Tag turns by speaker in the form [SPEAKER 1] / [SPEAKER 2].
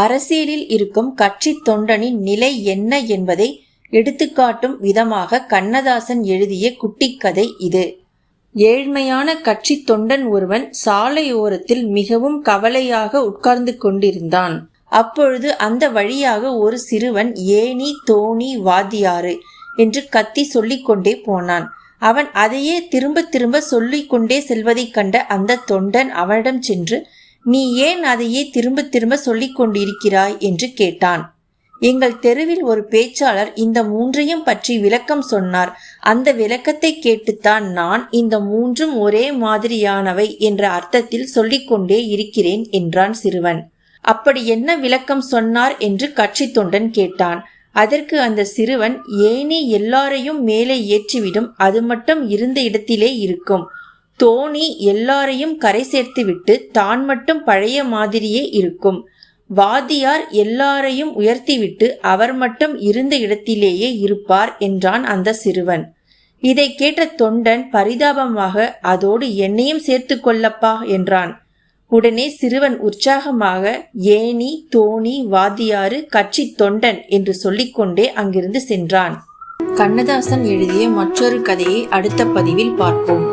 [SPEAKER 1] அரசியலில் இருக்கும் கட்சி தொண்டனின் நிலை என்ன என்பதை எடுத்துக்காட்டும் விதமாக கண்ணதாசன் எழுதிய குட்டிக்கதை இது. ஏழ்மையான கட்சி தொண்டன் ஒருவன் சாலையோரத்தில் மிகவும் கவலையாக உட்கார்ந்து கொண்டிருந்தான். அப்பொழுது அந்த வழியாக ஒரு சிறுவன் ஏணி தோணி வாத்தியாரு என்று கத்தி சொல்லிக்கொண்டே போனான். அவன் அதையே திரும்ப திரும்ப சொல்லிக்கொண்டே செல்வதைக் கண்ட அந்த தொண்டன் அவனிடம் சென்று, நீ ஏன் அதையே திரும்ப திரும்ப சொல்லிக் கொண்டிருக்கிறாய் என்று கேட்டான். எங்கள் தெருவில் ஒரு பேச்சாளர் இந்த மூன்றையும் பற்றி விளக்கம் சொன்னார். அந்த விளக்கத்தை கேட்டுத்தான் நான் இந்த மூன்றும் ஒரே மாதிரியானவை என்ற அர்த்தத்தில் சொல்லிக்கொண்டே இருக்கிறேன் என்றான் சிறுவன். அப்படி என்ன விளக்கம் சொன்னார் என்று கட்சி தொண்டன் கேட்டான். அதற்கு அந்த சிறுவன், ஏணி எல்லாரையும் மேலே ஏற்றிவிடும், அது மட்டும் இருந்த இடத்திலே இருக்கும். தோணி எல்லாரையும் கரை சேர்த்துவிட்டு தான் மட்டும் பழைய மாதிரியே இருக்கும். வாத்தியார் எல்லாரையும் உயர்த்திவிட்டு அவர் மட்டும் இருந்த இடத்திலேயே இருப்பார் என்றான் அந்த சிறுவன். இதை கேட்ட தொண்டன் பரிதாபமாக, அதோடு என்னையும் சேர்த்து கொள்ளப்பா என்றான். உடனே சிறுவன் உற்சாகமாக ஏணி தோணி வாத்தியாரு கட்சி தொண்டன் என்று சொல்லிக்கொண்டே அங்கிருந்து சென்றான். கண்ணதாசன் எழுதிய மற்றொரு கதையை அடுத்த பதிவில் பார்ப்போம்.